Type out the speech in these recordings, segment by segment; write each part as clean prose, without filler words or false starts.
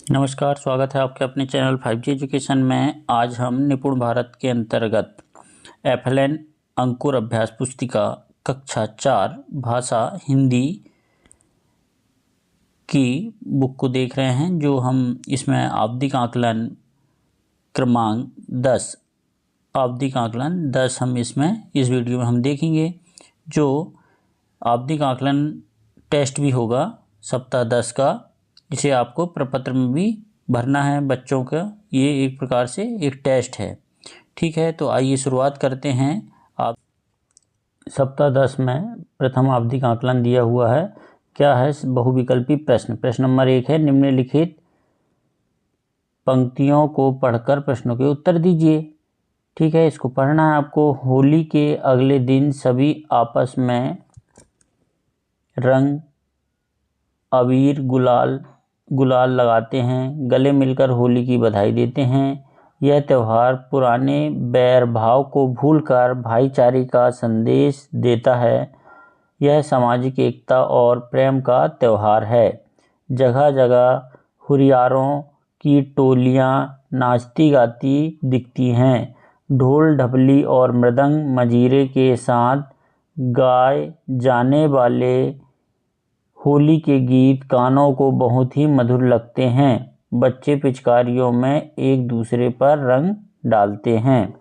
नमस्कार, स्वागत है आपके अपने चैनल 5G एजुकेशन में। आज हम निपुण भारत के अंतर्गत FLN अंकुर अभ्यास पुस्तिका कक्षा 4 भाषा हिंदी की बुक को देख रहे हैं, जो हम इसमें आवधिक आकलन क्रमांक 10 आवधिक आकलन 10 हम इसमें इस वीडियो में हम देखेंगे। जो आवधिक आकलन टेस्ट भी होगा सप्ताह 10 का, इसे आपको प्रपत्र में भी भरना है बच्चों का। ये एक प्रकार से एक टेस्ट है, ठीक है। तो आइए शुरुआत करते हैं। आप सप्ताह 10 में प्रथम आवधिक आकलन दिया हुआ है। क्या है? बहुविकल्पी प्रश्न। प्रश्न नंबर 1 है, निम्नलिखित पंक्तियों को पढ़कर प्रश्नों के उत्तर दीजिए। ठीक है, इसको पढ़ना है आपको। होली के अगले दिन सभी आपस में रंग, अबीर, गुलाल लगाते हैं, गले मिलकर होली की बधाई देते हैं। यह त्यौहार पुराने बैर भाव को भूलकर भाईचारे का संदेश देता है। यह सामाजिक एकता और प्रेम का त्यौहार है। जगह जगह हुरियारों की टोलियां नाचती गाती दिखती हैं। ढोल, ढपली और मृदंग मंजीरे के साथ गाए जाने वाले होली के गीत कानों को बहुत ही मधुर लगते हैं। बच्चे पिचकारियों में एक दूसरे पर रंग डालते हैं।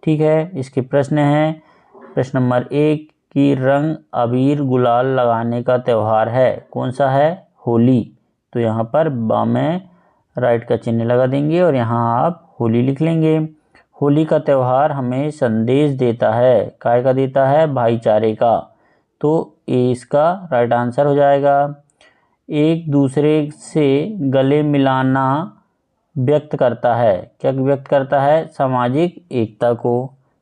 ठीक है, इसके प्रश्न हैं। प्रश्न नंबर 1 कि रंग, अबीर, गुलाल लगाने का त्यौहार है, कौन सा है? होली। तो यहाँ पर बा में राइट का चिन्ह लगा देंगे और यहाँ आप होली लिख लेंगे। होली का त्यौहार हमें संदेश देता है। काय का देता है? भाईचारे का। तो ये इसका राइट आंसर हो जाएगा। एक दूसरे से गले मिलाना व्यक्त करता है। क्या व्यक्त करता है? सामाजिक एकता को।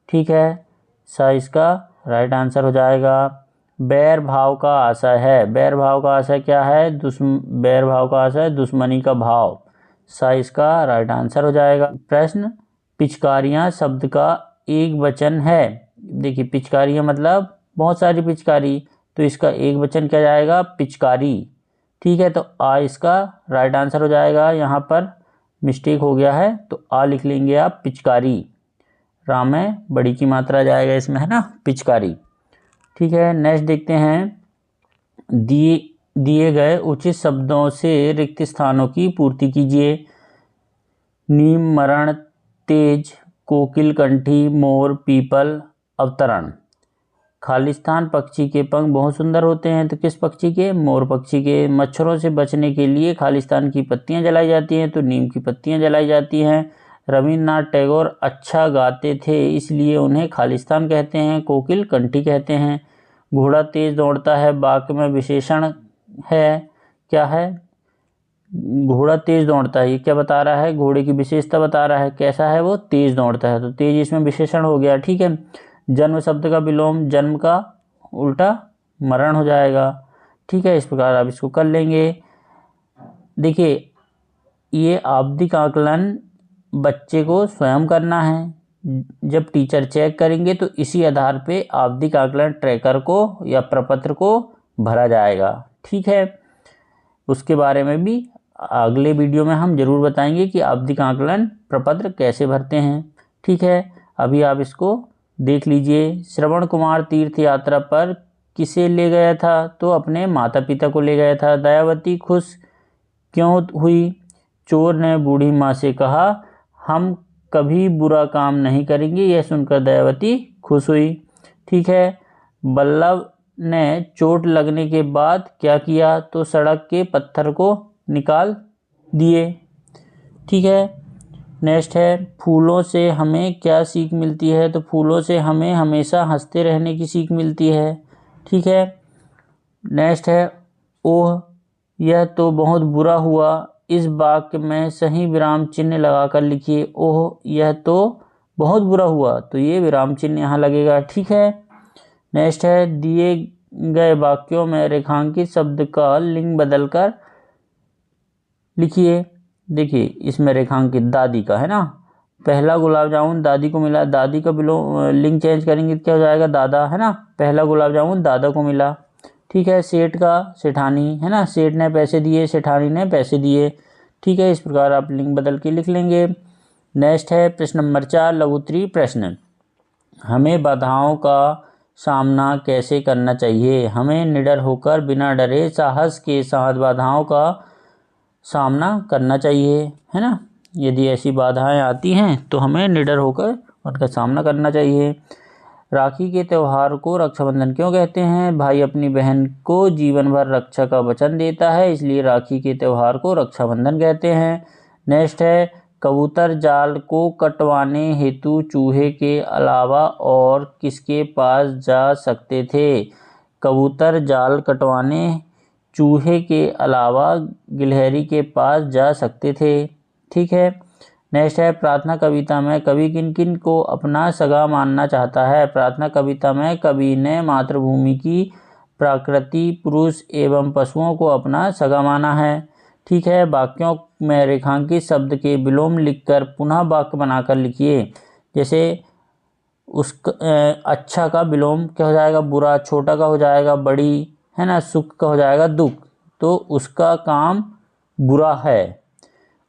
ठीक है, सा इसका राइट आंसर हो जाएगा। बैर भाव का आशय है। बैर भाव का आशय क्या है? बैर भाव का आशय दुश्मनी का भाव। सा इसका राइट आंसर हो जाएगा। प्रश्न, पिचकारियां शब्द का एक वचन है। देखिए, पिचकारियां मतलब बहुत सारी पिचकारी, तो इसका एक वचन क्या जाएगा? पिचकारी। ठीक है, तो आ इसका राइट आंसर हो जाएगा। यहाँ पर मिस्टेक हो गया है, तो आ लिख लेंगे आप पिचकारी। राम में बड़ी की मात्रा जाएगा इसमें, है ना, पिचकारी। ठीक है, नेक्स्ट देखते हैं। दिए गए उचित शब्दों से रिक्त स्थानों की पूर्ति कीजिए। नीम, मरण, तेज, कोकिल कंठी, मोर, पीपल, अवतरण। खालिस्तान पक्षी के पंख बहुत सुंदर होते हैं, तो किस पक्षी के? मोर पक्षी के। मच्छरों से बचने के लिए खालिस्तान की पत्तियां जलाई जाती हैं, तो नीम की पत्तियां जलाई जाती हैं। रविन्द्रनाथ टैगोर अच्छा गाते थे, इसलिए उन्हें खालिस्तान कहते हैं। कोकिल कंठी कहते हैं। घोड़ा तेज दौड़ता है, वाक्य में विशेषण है। क्या है? घोड़ा तेज दौड़ता है, ये क्या बता रहा है? घोड़े की विशेषता बता रहा है। कैसा है वो? तेज दौड़ता है, तो तेज इसमें विशेषण हो गया। ठीक है, जन्म शब्द का विलोम जन्म का उल्टा मरण हो जाएगा। ठीक है, इस प्रकार आप इसको कर लेंगे। देखिए, ये आवधिक आकलन बच्चे को स्वयं करना है। जब टीचर चेक करेंगे तो इसी आधार पे आवधिक आकलन ट्रैकर को या प्रपत्र को भरा जाएगा। ठीक है, उसके बारे में भी अगले वीडियो में हम जरूर बताएंगे कि आवधिक आकलन प्रपत्र कैसे भरते हैं। ठीक है, अभी आप इसको देख लीजिए। श्रवण कुमार तीर्थ यात्रा पर किसे ले गया था? तो अपने माता पिता को ले गया था। दयावती खुश क्यों हुई? चोर ने बूढ़ी माँ से कहा, हम कभी बुरा काम नहीं करेंगे। यह सुनकर दयावती खुश हुई। ठीक है, बल्लभ ने चोट लगने के बाद क्या किया? तो सड़क के पत्थर को निकाल दिए। ठीक है, नेक्स्ट है, फूलों से हमें क्या सीख मिलती है? तो फूलों से हमें हमेशा हंसते रहने की सीख मिलती है। ठीक है, नेक्स्ट है, ओह यह तो बहुत बुरा हुआ। इस वाक्य में सही विराम चिन्ह लगाकर लिखिए। ओह यह तो बहुत बुरा हुआ, तो ये विराम चिन्ह यहाँ लगेगा। ठीक है, नेक्स्ट है, दिए गए वाक्यों में रेखांकित शब्द का लिंग बदलकर लिखिए। देखिए, इसमें रेखांकित दादी का है ना। पहला गुलाब जामुन दादी को मिला, दादी का लिंग चेंज करेंगे तो क्या हो जाएगा? दादा, है ना। पहला गुलाब जामुन दादा को मिला। ठीक है, सेठ का सेठानी, है ना। सेठ ने पैसे दिए, सेठानी ने पैसे दिए। ठीक है, इस प्रकार आप लिंग बदल के लिख लेंगे। नेक्स्ट है प्रश्न नंबर 4 लघुत्तरीय प्रश्न। हमें बाधाओं का सामना कैसे करना चाहिए? हमें निडर होकर बिना डरे साहस के साथ बाधाओं का सामना करना चाहिए, है ना। यदि ऐसी बाधाएं आती हैं तो हमें निडर होकर उनका सामना करना चाहिए। राखी के त्यौहार को रक्षाबंधन क्यों कहते हैं? भाई अपनी बहन को जीवन भर रक्षा का वचन देता है, इसलिए राखी के त्यौहार को रक्षाबंधन कहते हैं। नेक्स्ट है कबूतर जाल को कटवाने हेतु चूहे के अलावा और किसके पास जा सकते थे? कबूतर जाल कटवाने चूहे के अलावा गिलहरी के पास जा सकते थे। ठीक है, नेक्स्ट है प्रार्थना कविता में कवि किन किन को अपना सगा मानना चाहता है? प्रार्थना कविता में कवि ने मातृभूमि की प्रकृति, पुरुष एवं पशुओं को अपना सगा माना है। ठीक है, वाक्यों में रेखांकित शब्द के विलोम लिखकर पुनः वाक्य बनाकर लिखिए। जैसे अच्छा का विलोम क्या हो जाएगा? बुरा। छोटा का हो जाएगा बड़ी, है ना। सुख का हो जाएगा दुख। तो उसका काम बुरा है,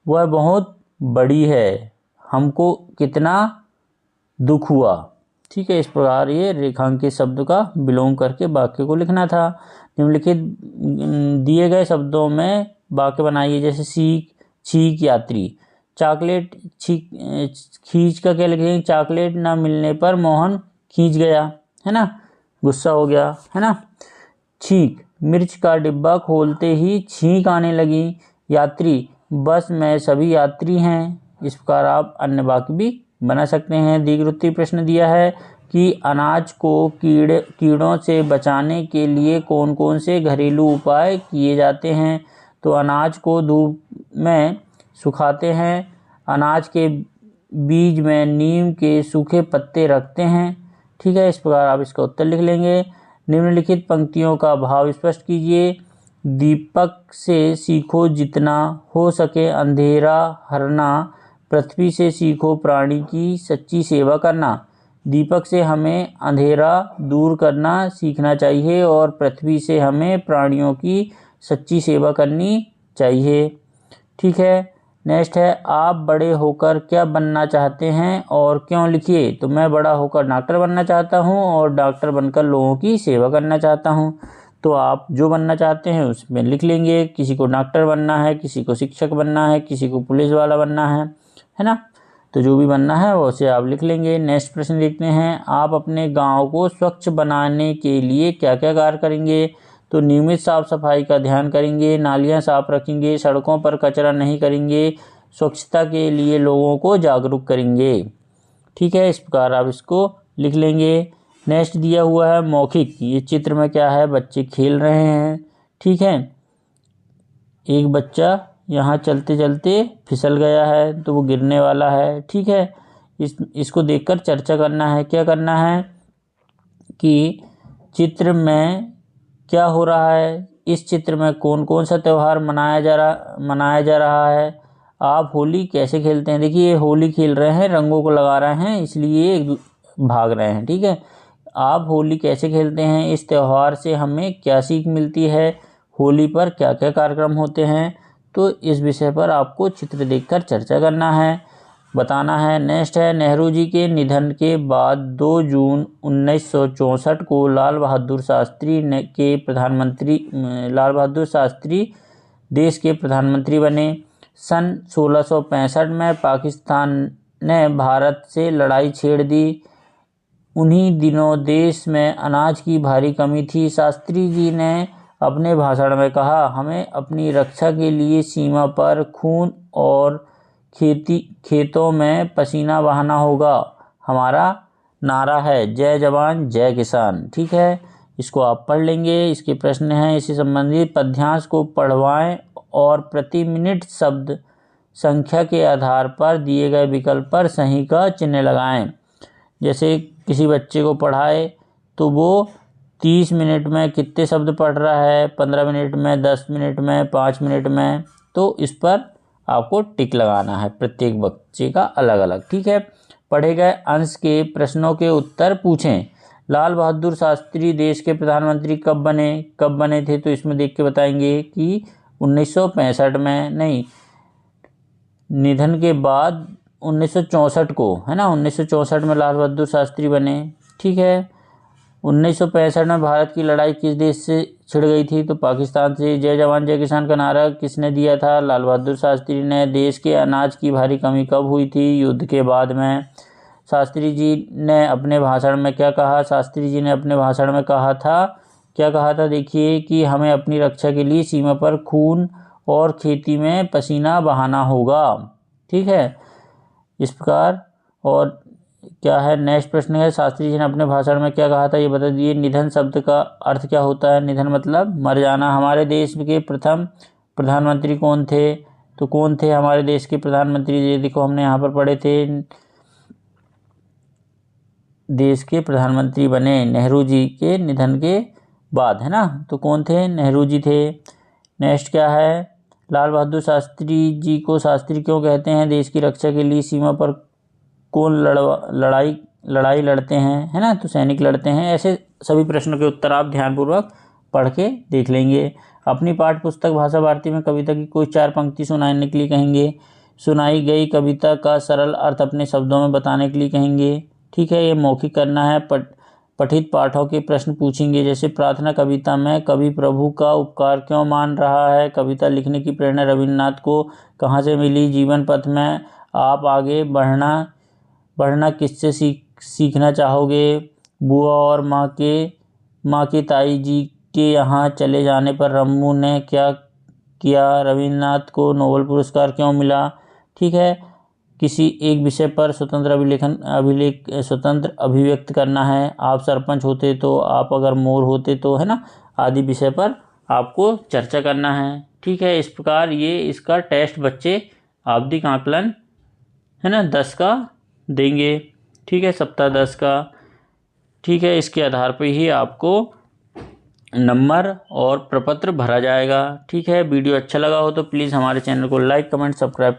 वह बहुत बड़ी है, हमको कितना दुख हुआ। ठीक है, इस प्रकार ये रेखांकित शब्द का विलोम करके वाक्य को लिखना था। निम्नलिखित दिए गए शब्दों में वाक्य बनाइए। जैसे सीख, छींक, यात्री। चॉकलेट खींच का क्या लिखेंगे? चॉकलेट ना मिलने पर मोहन खींच गया, है ना, गुस्सा हो गया, है ना। छींक, मिर्च का डिब्बा खोलते ही छींक आने लगी। यात्री, बस में सभी यात्री हैं। इस प्रकार आप अन्य वाक्य भी बना सकते हैं। द्विगुरुत्वीय प्रश्न दिया है कि अनाज को कीड़ों से बचाने के लिए कौन कौन से घरेलू उपाय किए जाते हैं? तो अनाज को धूप में सुखाते हैं, अनाज के बीज में नीम के सूखे पत्ते रखते हैं। ठीक है, इस प्रकार आप इसका उत्तर लिख लेंगे। निम्नलिखित पंक्तियों का भाव स्पष्ट कीजिए। दीपक से सीखो जितना हो सके अंधेरा हरना, पृथ्वी से सीखो प्राणी की सच्ची सेवा करना। दीपक से हमें अंधेरा दूर करना सीखना चाहिए और पृथ्वी से हमें प्राणियों की सच्ची सेवा करनी चाहिए। ठीक है, नेक्स्ट है आप बड़े होकर क्या बनना चाहते हैं और क्यों? लिखिए। तो मैं बड़ा होकर डॉक्टर बनना चाहता हूँ और डॉक्टर बनकर लोगों की सेवा करना चाहता हूँ। तो आप जो बनना चाहते हैं उसमें लिख लेंगे। किसी को डॉक्टर बनना है, किसी को शिक्षक बनना है, किसी को पुलिस वाला बनना है ना। तो जो भी बनना है वो उसे आप लिख लेंगे। नेक्स्ट प्रश्न देखते हैं। आप अपने गांव को स्वच्छ बनाने के लिए क्या क्या कार्य करेंगे? तो नियमित साफ सफाई का ध्यान करेंगे, नालियां साफ रखेंगे, सड़कों पर कचरा नहीं करेंगे, स्वच्छता के लिए लोगों को जागरूक करेंगे। ठीक है, इस प्रकार आप इसको लिख लेंगे। नेक्स्ट दिया हुआ है मौखिक। ये चित्र में क्या है? बच्चे खेल रहे हैं। ठीक है, एक बच्चा यहाँ चलते चलते फिसल गया है तो वो गिरने वाला है। ठीक है, इसको देखकर चर्चा करना है। क्या करना है कि चित्र में क्या हो रहा है, इस चित्र में कौन कौन सा त्यौहार मनाया जा रहा है, आप होली कैसे खेलते हैं। देखिए ये होली खेल रहे हैं, रंगों को लगा रहे हैं, इसलिए भाग रहे हैं। ठीक है, आप होली कैसे खेलते हैं, इस त्यौहार से हमें क्या सीख मिलती है, होली पर क्या क्या कार्यक्रम होते हैं। तो इस विषय पर आपको चित्र देखकर चर्चा करना है, बताना है। नेक्स्ट है नेहरू जी के निधन के बाद 2 जून 1964 को लाल बहादुर शास्त्री देश के प्रधानमंत्री बने। सन 1665 में पाकिस्तान ने भारत से लड़ाई छेड़ दी। उन्हीं दिनों देश में अनाज की भारी कमी थी। शास्त्री जी ने अपने भाषण में कहा, हमें अपनी रक्षा के लिए सीमा पर खून और खेतों में पसीना बहाना होगा। हमारा नारा है जय जवान जय किसान। ठीक है, इसको आप पढ़ लेंगे। इसके प्रश्न हैं, इससे संबंधित पद्यांश को पढ़वाएं और प्रति मिनट शब्द संख्या के आधार पर दिए गए विकल्प पर सही का चिन्ह लगाएं। जैसे किसी बच्चे को पढ़ाए तो वो 30 मिनट में कितने शब्द पढ़ रहा है, 15 मिनट में, 10 मिनट में, 5 मिनट में, तो इस पर आपको टिक लगाना है, प्रत्येक बच्चे का अलग अलग। ठीक है, पढ़े गए अंश के प्रश्नों के उत्तर पूछें। लाल बहादुर शास्त्री देश के प्रधानमंत्री कब बने थे? तो इसमें देख के बताएंगे कि 1965 में नहीं, निधन के बाद 1964 को, है ना, 1964 में लाल बहादुर शास्त्री बने। ठीक है। 1965 में भारत की लड़ाई किस देश से छिड़ गई थी? तो पाकिस्तान से। जय जवान जय किसान का नारा किसने दिया था? लाल बहादुर शास्त्री ने। देश के अनाज की भारी कमी कब हुई थी? युद्ध के बाद में। शास्त्री जी ने अपने भाषण में क्या कहा? शास्त्री जी ने अपने भाषण में कहा था, क्या कहा था? देखिए कि हमें अपनी रक्षा के लिए सीमा पर खून और खेती में पसीना बहाना होगा। ठीक है, इस प्रकार। और क्या है नेक्स्ट प्रश्न है, शास्त्री जी ने अपने भाषण में क्या कहा था, ये बता दिए। निधन शब्द का अर्थ क्या होता है? निधन मतलब मर जाना। हमारे देश के प्रथम प्रधानमंत्री कौन थे? तो कौन थे हमारे देश के प्रधानमंत्री? ये देखो हमने यहाँ पर पढ़े थे, देश के प्रधानमंत्री बने नेहरू जी के निधन के बाद, है ना। तो कौन थे? नेहरू जी थे। नेक्स्ट क्या है, लाल बहादुर शास्त्री जी को शास्त्री क्यों कहते हैं? देश की रक्षा के लिए सीमा पर कौन लड़ाई लड़ते हैं, है ना, तो सैनिक लड़ते हैं। ऐसे सभी प्रश्नों के उत्तर आप ध्यानपूर्वक पढ़ के देख लेंगे। अपनी पाठ्य पुस्तक भाषा भारती में कविता की कोई 4 पंक्ति सुनाने के लिए कहेंगे। सुनाई गई कविता का सरल अर्थ अपने शब्दों में बताने के लिए कहेंगे। ठीक है, ये मौखिक करना है। पठित पाठों के प्रश्न पूछेंगे, जैसे प्रार्थना कविता में कवि प्रभु का उपकार क्यों मान रहा है? कविता लिखने की प्रेरणा रविन्द्रनाथ को कहाँ से मिली? जीवन पथ में आप आगे बढ़ना किससे सीखना चाहोगे? बुआ और माँ के ताई जी के यहाँ चले जाने पर रम्मू ने क्या किया? रविन्द्रनाथ को नोबेल पुरस्कार क्यों मिला? ठीक है, किसी एक विषय पर स्वतंत्र अभिव्यक्त करना है। आप सरपंच होते तो, आप अगर मोर होते तो, है ना, आदि विषय पर आपको चर्चा करना है। ठीक है, इस प्रकार ये इसका टेस्ट बच्चे आवधिक आकलन, है ना, 10 का देंगे। ठीक है, सप्ताह 10 का। ठीक है, इसके आधार पर ही आपको नंबर और प्रपत्र भरा जाएगा। ठीक है, वीडियो अच्छा लगा हो तो प्लीज़ हमारे चैनल को लाइक कमेंट सब्सक्राइब कर